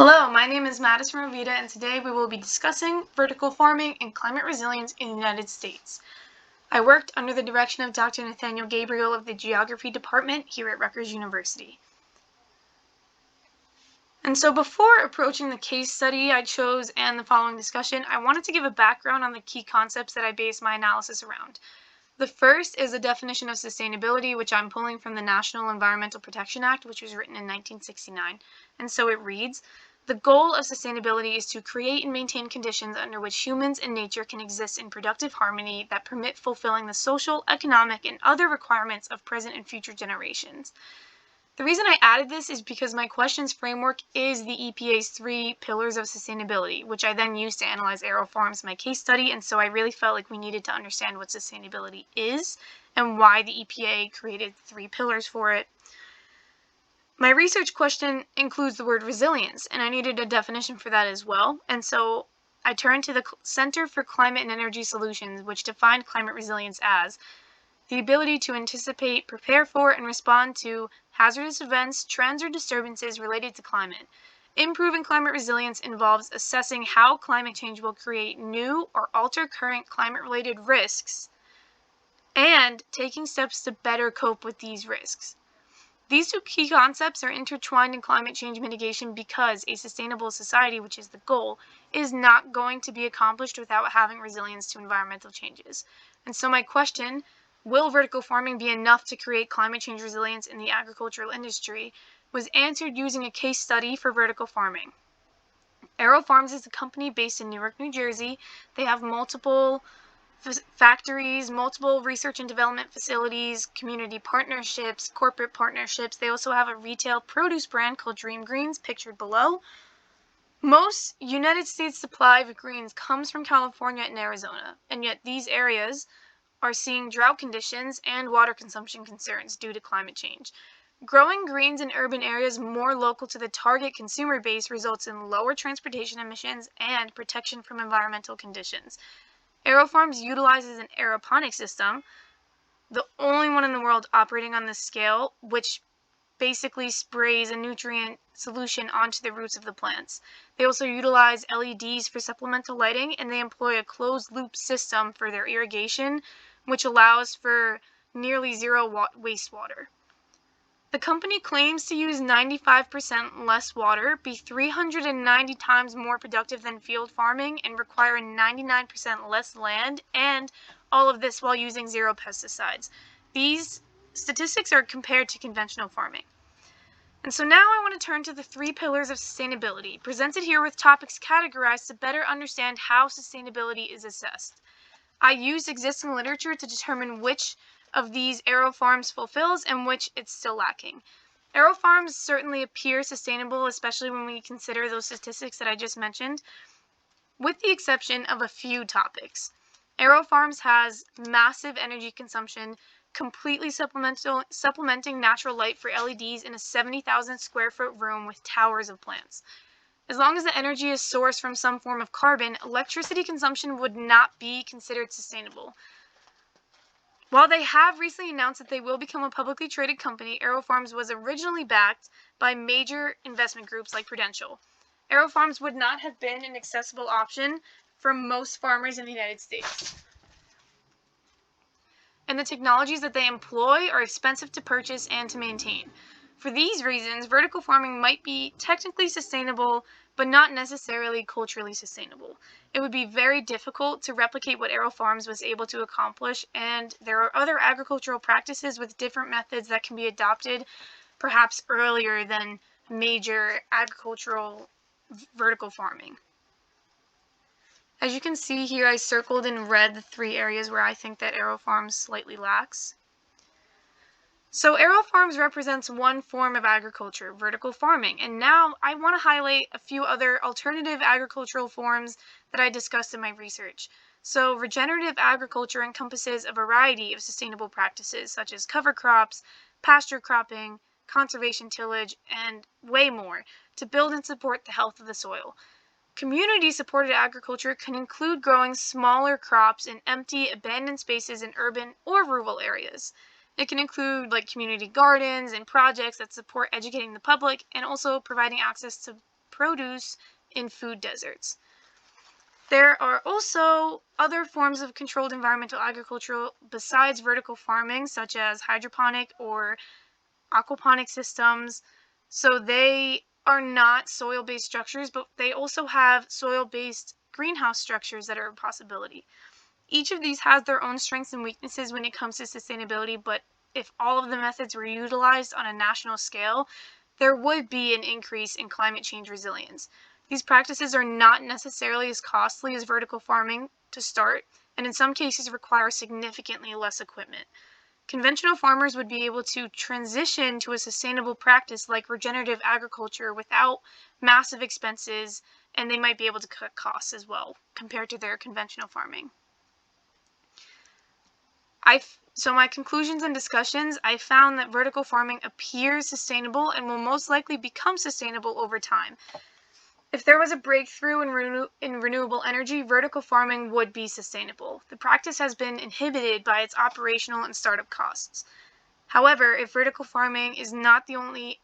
Hello, my name is Madison Roveda, and today we will be discussing vertical farming and climate resilience in the United States. I worked under the direction of Dr. Nathaniel Gabriel of the Geography Department here at Rutgers University. And so before approaching the case study I chose and the following discussion, I wanted to give a background on the key concepts that I base my analysis around. The first is the definition of sustainability, which I'm pulling from the National Environmental Protection Act, which was written in 1969. And so it reads, the goal of sustainability is to create and maintain conditions under which humans and nature can exist in productive harmony that permit fulfilling the social, economic, and other requirements of present and future generations. The reason I added this is because my questions framework is the EPA's 3 pillars of sustainability, which I then used to analyze AeroFarms, my case study, and so I really felt like we needed to understand what sustainability is and why the EPA created 3 pillars for it. My research question includes the word resilience, and I needed a definition for that as well, and so I turned to the Center for Climate and Energy Solutions, which defined climate resilience as the ability to anticipate, prepare for, and respond to hazardous events, trends, or disturbances related to climate. Improving climate resilience involves assessing how climate change will create new or alter current climate-related risks and taking steps to better cope with these risks. These 2 key concepts are intertwined in climate change mitigation because a sustainable society, which is the goal, is not going to be accomplished without having resilience to environmental changes. And so my question, will vertical farming be enough to create climate change resilience in the agricultural industry, was answered using a case study for vertical farming. AeroFarms is a company based in Newark, New Jersey. They have multiple factories, multiple research and development facilities, community partnerships, corporate partnerships. They also have a retail produce brand called Dream Greens, pictured below. Most United States supply of greens comes from California and Arizona, and yet these areas are seeing drought conditions and water consumption concerns due to climate change. Growing greens in urban areas more local to the target consumer base results in lower transportation emissions and protection from environmental conditions. AeroFarms utilizes an aeroponic system, the only one in the world operating on this scale, which basically sprays a nutrient solution onto the roots of the plants. They also utilize LEDs for supplemental lighting, and they employ a closed-loop system for their irrigation, which allows for nearly zero wastewater. The company claims to use 95% less water, be 390 times more productive than field farming, and require 99% less land, and all of this while using 0 pesticides. These statistics are compared to conventional farming. And so now I want to turn to the 3 pillars of sustainability, presented here with topics categorized to better understand how sustainability is assessed. I used existing literature to determine which of these AeroFarms fulfills and which it's still lacking. AeroFarms certainly appear sustainable, especially when we consider those statistics that I just mentioned, with the exception of a few topics. AeroFarms has massive energy consumption, completely supplementing natural light for LEDs in a 70,000 square foot room with towers of plants. As long as the energy is sourced from some form of carbon, electricity consumption would not be considered sustainable. While they have recently announced that they will become a publicly traded company, AeroFarms was originally backed by major investment groups like Prudential. AeroFarms would not have been an accessible option for most farmers in the United States. And the technologies that they employ are expensive to purchase and to maintain. For these reasons, vertical farming might be technically sustainable, but not necessarily culturally sustainable. It would be very difficult to replicate what AeroFarms was able to accomplish, and there are other agricultural practices with different methods that can be adopted perhaps earlier than major agricultural vertical farming. As you can see here, I circled in red the 3 areas where I think that AeroFarms slightly lacks. So AeroFarms represents one form of agriculture, vertical farming, and now I want to highlight a few other alternative agricultural forms that I discussed in my research. So regenerative agriculture encompasses a variety of sustainable practices such as cover crops, pasture cropping, conservation tillage, and way more to build and support the health of the soil. Community-supported agriculture can include growing smaller crops in empty, abandoned spaces in urban or rural areas. It can include community gardens and projects that support educating the public and also providing access to produce in food deserts. There are also other forms of controlled environmental agriculture besides vertical farming, such as hydroponic or aquaponic systems. So they are not soil-based structures, but they also have soil-based greenhouse structures that are a possibility. Each of these has their own strengths and weaknesses when it comes to sustainability, but if all of the methods were utilized on a national scale, there would be an increase in climate change resilience. These practices are not necessarily as costly as vertical farming to start, and in some cases require significantly less equipment. Conventional farmers would be able to transition to a sustainable practice like regenerative agriculture without massive expenses, and they might be able to cut costs as well compared to their conventional farming. So my conclusions and discussions, I found that vertical farming appears sustainable and will most likely become sustainable over time. If there was a breakthrough in renewable energy, vertical farming would be sustainable. The practice has been inhibited by its operational and startup costs. However, vertical farming is not the only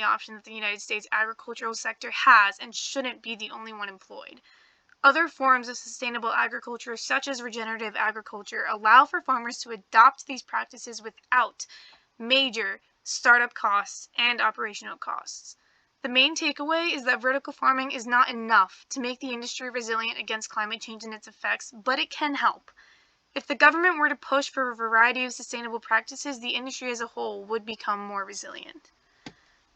option that the United States agricultural sector has and shouldn't be the only one employed. Other forms of sustainable agriculture, such as regenerative agriculture, allow for farmers to adopt these practices without major startup costs and operational costs. The main takeaway is that vertical farming is not enough to make the industry resilient against climate change and its effects, but it can help. If the government were to push for a variety of sustainable practices, the industry as a whole would become more resilient.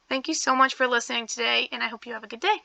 Thank you so much for listening today, and I hope you have a good day.